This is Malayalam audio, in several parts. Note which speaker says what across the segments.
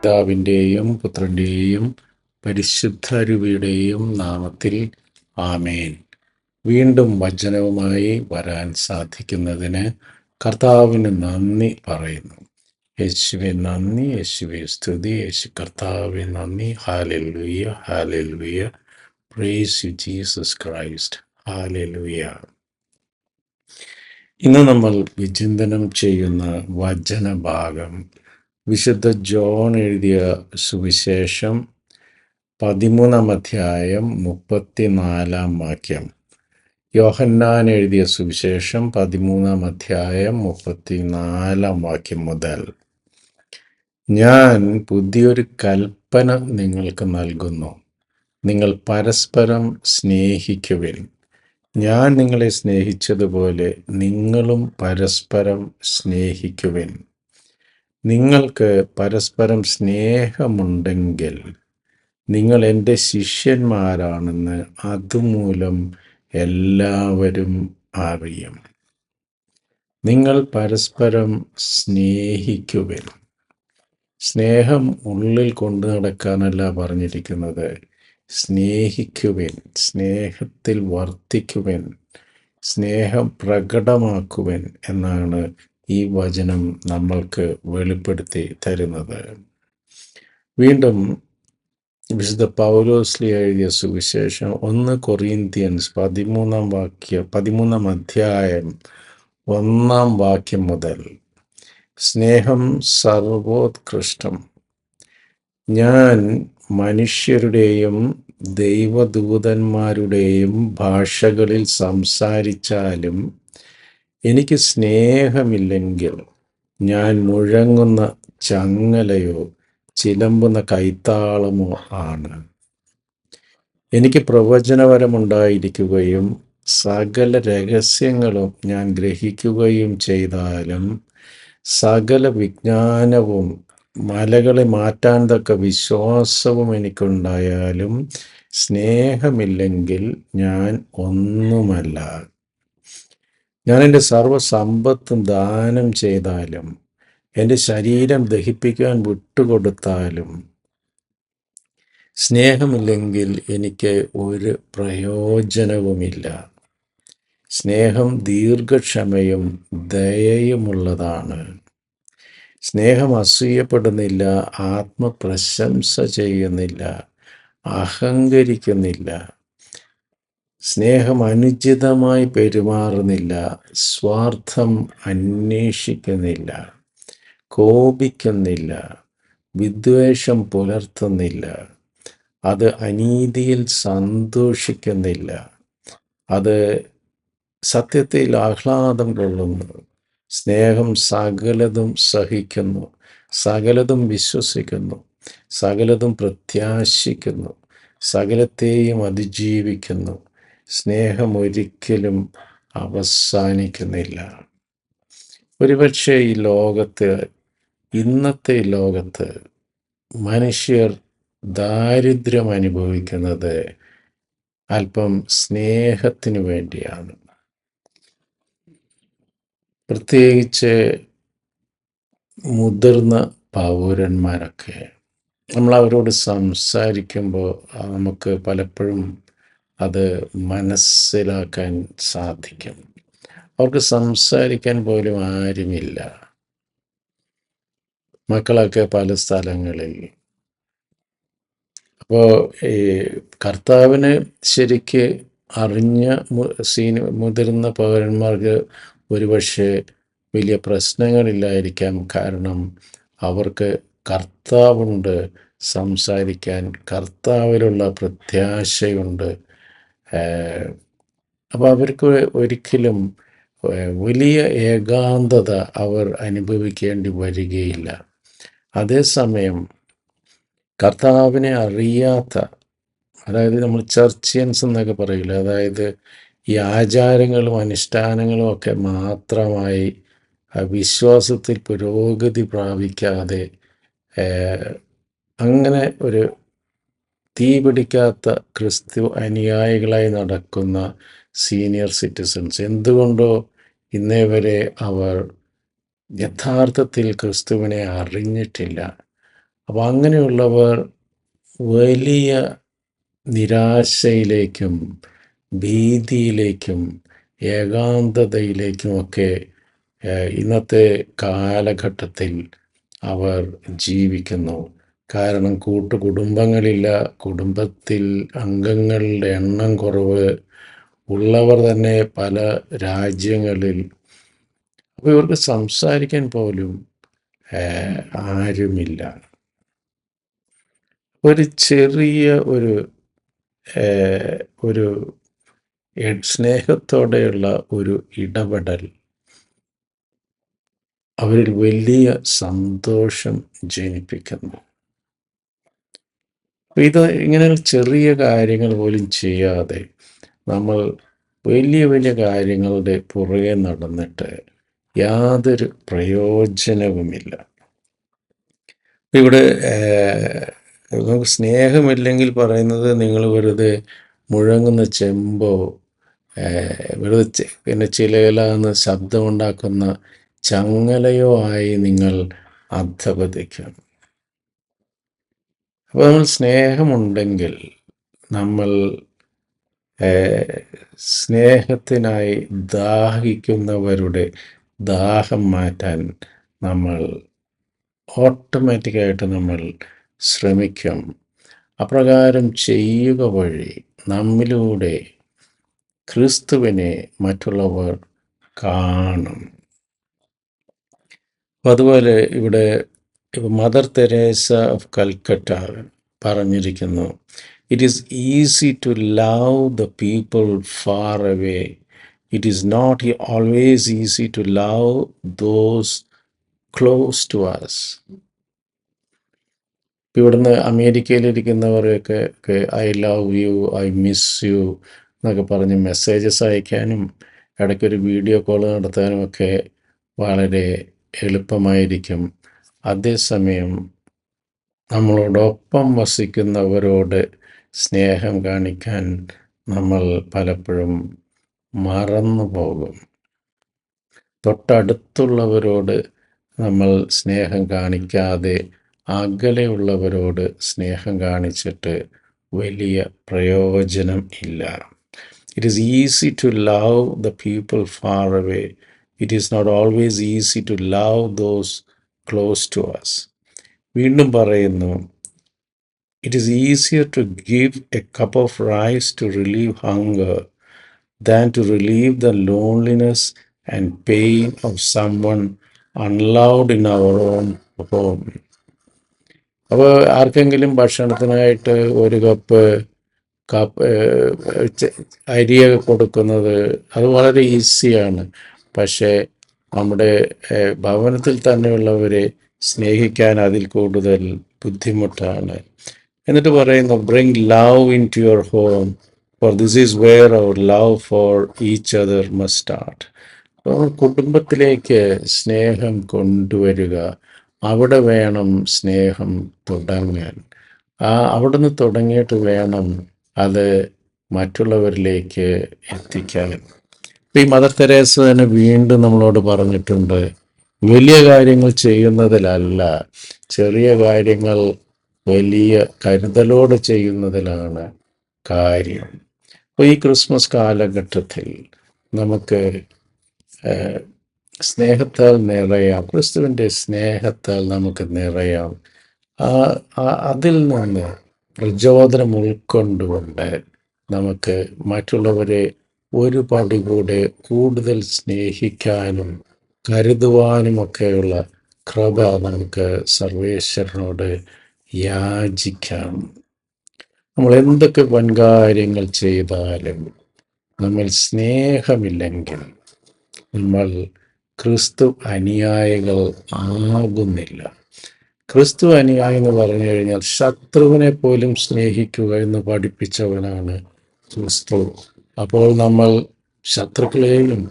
Speaker 1: പിതാവിൻ്റെയും പുത്രൻ്റെയും പരിശുദ്ധരുവിയുടെയും നാമത്തിൽ ആമേൻ. വീണ്ടും വചനവുമായി വരാൻ സാധിക്കുന്നതിന് കർത്താവിന് നന്ദി പറയുന്നു. യേശുവെ നന്ദി, യേശുവെ സ്തുതി, യേശു കർത്താവെ നന്ദി. ഹല്ലേലൂയ, ഹല്ലേലൂയ. Praise you Jesus Christ. ഹല്ലേലൂയ. ഇന്ന് നമ്മൾ വിചിന്തനം ചെയ്യുന്ന വചനഭാഗം വിശുദ്ധ ജോൺ എഴുതിയ സുവിശേഷം 13-ാം അധ്യായം 34-ാം വാക്യം. യോഹന്നാൻ എഴുതിയ സുവിശേഷം 13-ാം അധ്യായം 34-ാം വാക്യം മുതൽ. ഞാൻ പുതിയൊരു കൽപ്പന നിങ്ങൾക്ക് നൽകുന്നു, നിങ്ങൾ പരസ്പരം സ്നേഹിക്കുവിൻ. ഞാൻ നിങ്ങളെ സ്നേഹിച്ചതുപോലെ നിങ്ങളും പരസ്പരം സ്നേഹിക്കുവിൻ. നിങ്ങൾക്ക് പരസ്പരം സ്നേഹമുണ്ടെങ്കിൽ നിങ്ങൾ എൻ്റെ ശിഷ്യന്മാരാണെന്ന് അതുമൂലം എല്ലാവരും അറിയും. നിങ്ങൾ പരസ്പരം സ്നേഹിക്കുവിൻ. സ്നേഹം ഉള്ളിൽ കൊണ്ടു നടക്കാനല്ല പറഞ്ഞിരിക്കുന്നത്. സ്നേഹിക്കുവിൻ, സ്നേഹത്തിൽ വർത്തിക്കുവിൻ, സ്നേഹം പ്രകടമാക്കുവിൻ എന്നാണ് ഈ വചനം നമ്മൾക്ക് വെളിപ്പെടുത്തി തരുന്നത്. വീണ്ടും വിശുദ്ധ പൗലോസ്ലീഹ എഴുതിയ സുവിശേഷം 1 കൊറിന്ത്യൻസ് 13-ാം അധ്യായം 1-ാം വാക്യം മുതൽ. സ്നേഹം സർവോത്കൃഷ്ടം. ഞാൻ മനുഷ്യരുടെയും ദൈവദൂതന്മാരുടെയും ഭാഷകളിൽ സംസാരിച്ചാലും എനിക്ക് സ്നേഹമില്ലെങ്കിൽ ഞാൻ മുഴങ്ങുന്ന ചങ്ങലയോ ചിലമ്പുന്ന കൈത്താളമോ ആണ്. എനിക്ക് പ്രവചനപരമുണ്ടായിരിക്കുകയും സകല രഹസ്യങ്ങളും ഞാൻ ഗ്രഹിക്കുകയും ചെയ്താലും സകല വിജ്ഞാനവും മലകളെ മാറ്റാൻ തക്ക വിശ്വാസവും എനിക്കുണ്ടായാലും സ്നേഹമില്ലെങ്കിൽ ഞാൻ ഒന്നുമല്ല. ഞാൻ എൻ്റെ സർവ്വസമ്പത്തും ദാനം ചെയ്താലും എൻ്റെ ശരീരം ദഹിപ്പിക്കാൻ വിട്ടുകൊടുത്താലും സ്നേഹമില്ലെങ്കിൽ എനിക്ക് ഒരു പ്രയോജനവുമില്ല. സ്നേഹം ദീർഘക്ഷമയും ദയയുമുള്ളതാണ്. സ്നേഹം അസൂയപ്പെടുന്നില്ല, ആത്മപ്രശംസ ചെയ്യുന്നില്ല, അഹങ്കരിക്കുന്നില്ല. സ്നേഹം അനുചിതമായി പെരുമാറുന്നില്ല, സ്വാർത്ഥം അന്വേഷിക്കുന്നില്ല, കോപിക്കുന്നില്ല, വിദ്വേഷം പുലർത്തുന്നില്ല. അത് അനീതിയിൽ സന്തോഷിക്കുന്നില്ല, അത് സത്യത്തിൽ ആഹ്ലാദം കൊള്ളുന്നു. സ്നേഹം സകലതും സഹിക്കുന്നു, സകലതും വിശ്വസിക്കുന്നു, സകലതും പ്രത്യാശിക്കുന്നു, സകലത്തെയും അതിജീവിക്കുന്നു. സ്നേഹം ഒരിക്കലും അവസാനിക്കുന്നില്ല. ഒരുപക്ഷെ ഇന്നത്തെ ലോകത്ത് മനുഷ്യർ ദാരിദ്ര്യം അനുഭവിക്കുന്നത് അല്പം സ്നേഹത്തിനു വേണ്ടിയാണ്. പ്രത്യേകിച്ച് മുതിർന്ന പൗരന്മാരൊക്കെ. നമ്മൾ അവരോട് സംസാരിക്കുമ്പോൾ നമുക്ക് പലപ്പോഴും അത് മനസ്സിലാക്കാൻ സാധിക്കും. അവർക്ക് സംസാരിക്കാൻ പോലും ആരുമില്ല. മക്കളൊക്കെ പല സ്ഥലങ്ങളിൽ. അപ്പോൾ ഈ കർത്താവിനെ ശരിക്ക് അറിഞ്ഞ മുതിർന്ന പൗരന്മാർക്ക് ഒരുപക്ഷെ വലിയ പ്രശ്നങ്ങളില്ലായിരിക്കാം. കാരണം അവർക്ക് കർത്താവുണ്ട്, സംസാരിക്കാൻ കർത്താവിലുള്ള പ്രത്യാശയുണ്ട്. അപ്പോൾ അവർക്ക് ഒരിക്കലും വലിയ ഏകാന്തത അവർ അനുഭവിക്കേണ്ടി വരികയില്ല. അതേസമയം കർത്താവിനെ അറിയാത്ത, അതായത് നമ്മൾ ചർച്ചിയൻസ് എന്നൊക്കെ പറയില്ല, അതായത് ഈ ആചാരങ്ങളും അനുഷ്ഠാനങ്ങളും ഒക്കെ മാത്രമായി വിശ്വാസത്തിൽ പുരോഗതി പ്രാപിക്കാതെ അങ്ങനെ ഒരു തീ പിടിക്കാത്ത ക്രിസ്തു അനുയായികളായി നടക്കുന്ന സീനിയർ സിറ്റിസൺസ് എന്തുകൊണ്ടോ ഇന്നേ വരെ അവർ യഥാർത്ഥത്തിൽ ക്രിസ്തുവിനെ അറിഞ്ഞിട്ടില്ല. അപ്പോൾ അങ്ങനെയുള്ളവർ വലിയ നിരാശയിലേക്കും ഭീതിയിലേക്കും ഏകാന്തതയിലേക്കുമൊക്കെ ഇന്നത്തെ കാലഘട്ടത്തിൽ അവർ ജീവിക്കുന്നു. കാരണം കൂട്ടുകുടുംബങ്ങളില്ല, കുടുംബത്തിൽ അംഗങ്ങളുടെ എണ്ണം കുറവ്, ഉള്ളവർ തന്നെ പല രാജ്യങ്ങളിൽ. അപ്പോൾ ഇവർക്ക് സംസാരിക്കാൻ പോലും ആരുമില്ല. ഒരു ചെറിയ ഒരു സ്നേഹത്തോടെയുള്ള ഒരു ഇടപെടൽ അവരിൽ വലിയ സന്തോഷം ജനിപ്പിക്കുന്നു. ഇത് ഇങ്ങനെ ചെറിയ കാര്യങ്ങൾ പോലും ചെയ്യാതെ നമ്മൾ വലിയ വലിയ കാര്യങ്ങളുടെ പുറകെ നടന്നിട്ട് യാതൊരു പ്രയോജനവുമില്ല. ഇവിടെ നമുക്ക് സ്നേഹമില്ലെങ്കിൽ പറയുന്നത് നിങ്ങൾ വെറുതെ മുഴങ്ങുന്ന ചെമ്പോ വെറുതെ പിന്നെ ചിലയിലാന്ന് ശബ്ദമുണ്ടാക്കുന്ന ചങ്ങലയോ ആയി നിങ്ങൾ അധപതിക്കും. അപ്പോൾ നമ്മൾ സ്നേഹമുണ്ടെങ്കിൽ നമ്മൾ സ്നേഹത്തിനായി ദാഹിക്കുന്നവരുടെ ദാഹം മാറ്റാൻ നമ്മൾ ഓട്ടോമാറ്റിക്കായിട്ട് നമ്മൾ ശ്രമിക്കും. അപ്രകാരം ചെയ്യുക വഴി നമ്മിലൂടെ ക്രിസ്തുവിനെ മറ്റുള്ളവർ കാണും. അതുപോലെ ഇവിടെ മദർ തെരേസ ഓഫ് കൽക്കട്ട പറഞ്ഞിരിക്കുന്നു, it is easy to love the people far away. It is not always easy to love those close to us. ഇവിടുന്ന് അമേരിക്കയിലിരിക്കുന്നവരൊക്കെ I love you, I miss you എന്നൊക്കെ പറഞ്ഞ് മെസ്സേജസ് അയക്കാനും ഇടയ്ക്കൊരു വീഡിയോ കോൾ നടത്താനുമൊക്കെ വളരെ എളുപ്പമായിരിക്കും. അതേസമയം നമ്മളോടൊപ്പം വസിക്കുന്നവരോട് സ്നേഹം കാണിക്കാൻ നമ്മൾ പലപ്പോഴും മറന്നു പോകും. തൊട്ടടുത്തുള്ളവരോട് നമ്മൾ സ്നേഹം കാണിക്കാതെ അകലെയുള്ളവരോട് സ്നേഹം കാണിച്ചിട്ട് വലിയ പ്രയോജനം ഇല്ല. It is easy to love the people far away. It is not always easy to love those close to us. വീണ്ടും പറയുന്നു, it is easier to give a cup of rice to relieve hunger than to relieve the loneliness and pain of someone unloved in our own home. അപ്പോൾ ആർക്കെങ്കിലും ഭക്ഷണത്തിനായിട്ട് ഒരു കപ്പ് അരിയൊക്കെ കൊടുക്കുന്നത് അത് വളരെ ഈസിയാണ്. പക്ഷേ നമ്മുടെ ഭവനത്തിൽ തന്നെയുള്ളവരെ സ്നേഹിക്കാൻ അതിൽ കൂടുതൽ ബുദ്ധിമുട്ടാണ്. എന്നിട്ട് പറയുന്നു, bring love into your home, for this is where our love for each other must start. കുടുംബത്തിലേക്ക് സ്നേഹം കൊണ്ടുവരിക, അവിടെ വേണം സ്നേഹം തുടങ്ങാൻ. അവിടുന്ന് തുടങ്ങിയിട്ട് വേണം അത് മറ്റുള്ളവരിലേക്ക് എത്തിക്കാൻ. ഈ മദർ തെരേസ തന്നെ വീണ്ടും നമ്മളോട് പറഞ്ഞിട്ടുണ്ട്, വലിയ കാര്യങ്ങൾ ചെയ്യുന്നതിലല്ല, ചെറിയ കാര്യങ്ങൾ വലിയ കരുതലോടെ ചെയ്യുന്നതിലാണ് കാര്യം. അപ്പോൾ ഈ ക്രിസ്മസ് കാലഘട്ടത്തിൽ നമുക്ക് സ്നേഹത്താൽ നിറയാം, ക്രിസ്തുവിൻ്റെ സ്നേഹത്താൽ നമുക്ക് നിറയാം. അതിൽ നിന്ന് പ്രചോദനം ഉൾക്കൊണ്ടുകൊണ്ട് നമുക്ക് മറ്റുള്ളവരെ ഒരു പടി കൂടെ കൂടുതൽ സ്നേഹിക്കാനും കരുതുവാനുമൊക്കെയുള്ള കൃപ നമുക്ക് സർവേശ്വരനോട് യാചിക്കാം. നമ്മൾ എന്തൊക്കെ വൻകാര്യങ്ങൾ ചെയ്താലും നമ്മൾ സ്നേഹമില്ലെങ്കിൽ നമ്മൾ ക്രിസ്തു അനുയായികൾ ആകുന്നില്ല. ക്രിസ്തു അനുയായി എന്ന് പറഞ്ഞു കഴിഞ്ഞാൽ ശത്രുവിനെ പോലും സ്നേഹിക്കുക എന്ന് പഠിപ്പിച്ചവനാണ് ക്രിസ്തു. അപ്പോൾ നമ്മൾ ശത്രുക്കളെയും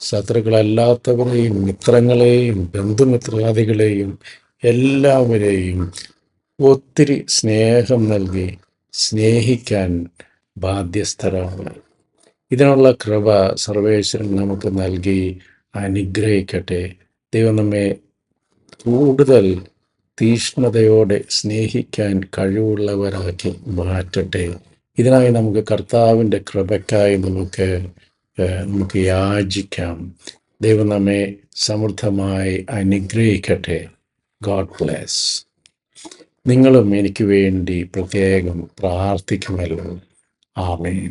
Speaker 1: ശത്രുക്കളല്ലാത്തവരെയും മിത്രങ്ങളെയും ബന്ധുമിത്രാദികളെയും എല്ലാവരെയും ഒത്തിരി സ്നേഹം നൽകി സ്നേഹിക്കാൻ ബാധ്യസ്ഥരാണ്. ഇതിനുള്ള കൃപ സർവേശ്വരൻ നമുക്ക് നൽകി അനുഗ്രഹിക്കട്ടെ. ദൈവം നമ്മെ കൂടുതൽ തീഷ്ണതയോടെ സ്നേഹിക്കാൻ കഴിവുള്ളവരാക്കി മാറ്റട്ടെ. ഇതിനായി നമുക്ക് കർത്താവിൻ്റെ കൃപയ്ക്കായി നമുക്ക് യാചിക്കാം. ദൈവം നമ്മെ സമൃദ്ധമായി അനുഗ്രഹിക്കട്ടെ. God bless. നിങ്ങളും എനിക്ക് വേണ്ടി പ്രത്യേകം പ്രാർത്ഥിക്കുമല്ലോ. ആമേൻ.